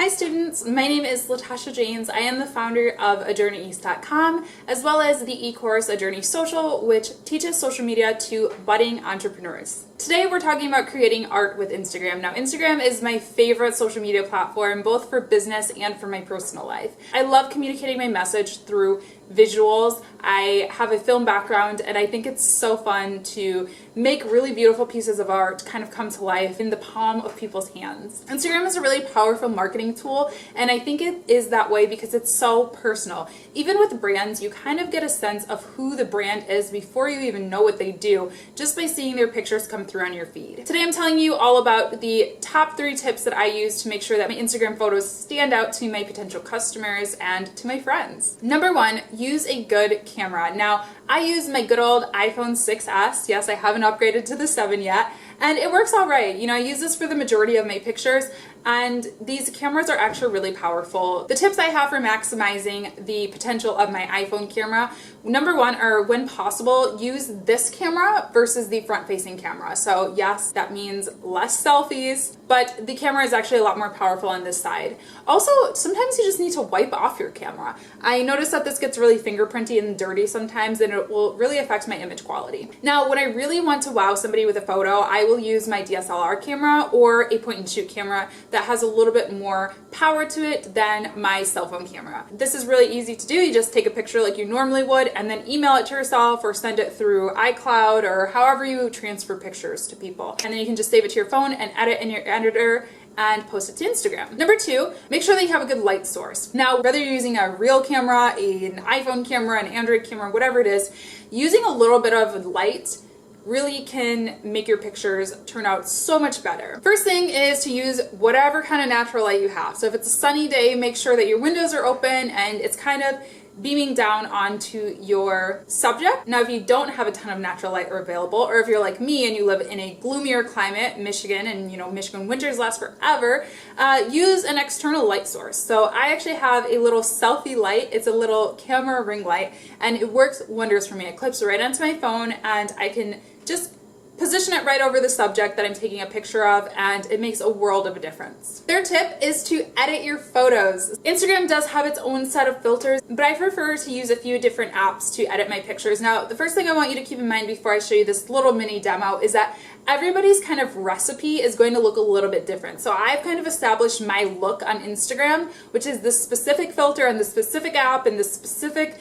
Hi students, my name is Latasha James. I am the founder of ajourneyeast.com as well as the e-course A Journey Social, which teaches social media to budding entrepreneurs. Today we're talking about creating art with Instagram. Now Instagram is my favorite social media platform both for business and for my personal life. I love communicating my message through visuals. I have a film background and I think it's so fun to make really beautiful pieces of art kind of come to life in the palm of people's hands. Instagram is a really powerful marketing tool and I think it is that way because it's so personal. Even with brands, you kind of get a sense of who the brand is before you even know what they do just by seeing their pictures come through on your feed. Today I'm telling you all about the top 3 tips that I use to make sure that my Instagram photos stand out to my potential customers and to my friends. Number 1, use a good camera. Now, I use my good old iPhone 6s. Yes, I haven't upgraded to the 7 yet, and it works all right. You know, I use this for the majority of my pictures, and these cameras are actually really powerful. The tips I have for maximizing the potential of my iPhone camera, number 1 are, when possible, use this camera versus the front-facing camera. So yes, that means less selfies, but the camera is actually a lot more powerful on this side. Also, sometimes you just need to wipe off your camera. I notice that this gets really fingerprinty and dirty sometimes, and it will really affect my image quality. Now, when I really want to wow somebody with a photo, I will use my DSLR camera or a point-and-shoot camera that has a little bit more power to it than my cell phone camera. This is really easy to do. You just take a picture like you normally would and then email it to yourself or send it through iCloud or however you transfer pictures to people. And then you can just save it to your phone and edit in your editor and post it to Instagram. Number 2, make sure that you have a good light source. Now, whether you're using a real camera, an iPhone camera, an Android camera, whatever it is, using a little bit of light really can make your pictures turn out so much better. First thing is to use whatever kind of natural light you have. So if it's a sunny day, make sure that your windows are open and it's kind of beaming down onto your subject. Now, if you don't have a ton of natural light available, or if you're like me and you live in a gloomier climate, Michigan, and you know, Michigan winters last forever, use an external light source. So I actually have a little selfie light. It's a little camera ring light, and it works wonders for me. It clips right onto my phone, and I can just position it right over the subject that I'm taking a picture of, and it makes a world of a difference. Third tip is to edit your photos. Instagram does have its own set of filters, but I prefer to use a few different apps to edit my pictures. Now, the first thing I want you to keep in mind before I show you this little mini demo is that everybody's kind of recipe is going to look a little bit different. So I've kind of established my look on Instagram, which is this specific filter and the specific app and the specific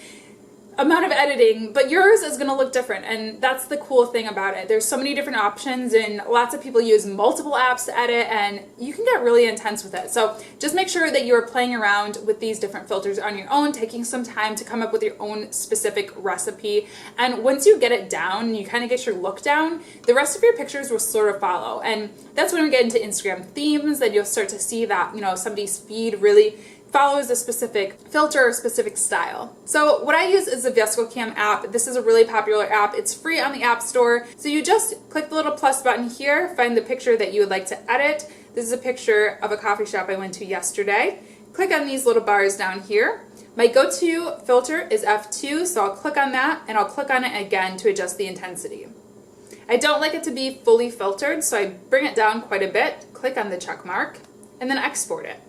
amount of editing, but yours is going to look different, and that's the cool thing about it. There's so many different options, and lots of people use multiple apps to edit, and you can get really intense with it. So just make sure that you're playing around with these different filters on your own, taking some time to come up with your own specific recipe, and once you get it down and you kind of get your look down, the rest of your pictures will sort of follow. And that's when we get into Instagram themes, that you'll start to see that, you know, somebody's feed really follows a specific filter or specific style. So what I use is the VSCOcam app. This is a really popular app. It's free on the App Store. So you just click the little plus button here, find the picture that you would like to edit. This is a picture of a coffee shop I went to yesterday. Click on these little bars down here. My go-to filter is F2, so I'll click on that and I'll click on it again to adjust the intensity. I don't like it to be fully filtered, so I bring it down quite a bit, click on the check mark, and then export it.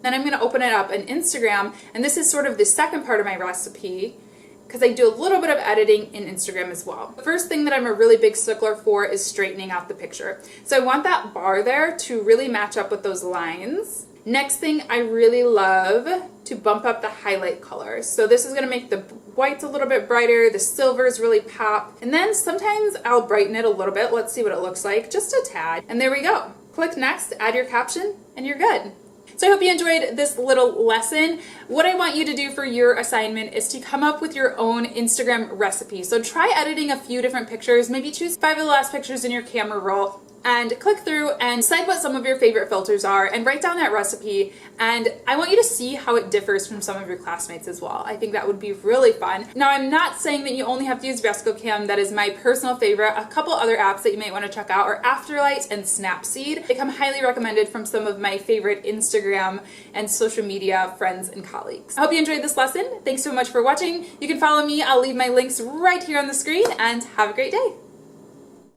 Then I'm going to open it up in Instagram, and this is sort of the second part of my recipe because I do a little bit of editing in Instagram as well. The first thing that I'm a really big stickler for is straightening out the picture. So I want that bar there to really match up with those lines. Next thing, I really love to bump up the highlight color. So this is going to make the whites a little bit brighter, the silvers really pop, and then sometimes I'll brighten it a little bit. Let's see what it looks like, just a tad. And there we go. Click next, add your caption, and you're good. So I hope you enjoyed this little lesson. What I want you to do for your assignment is to come up with your own Instagram recipe. So try editing a few different pictures, maybe choose 5 of the last pictures in your camera roll, and click through and decide what some of your favorite filters are and write down that recipe. And I want you to see how it differs from some of your classmates as well. I think that would be really fun. Now, I'm not saying that you only have to use VSCOcam. That is my personal favorite. A couple other apps that you might want to check out are Afterlight and Snapseed. They come highly recommended from some of my favorite Instagram and social media friends and colleagues. I hope you enjoyed this lesson. Thanks so much for watching. You can follow me. I'll leave my links right here on the screen, and have a great day.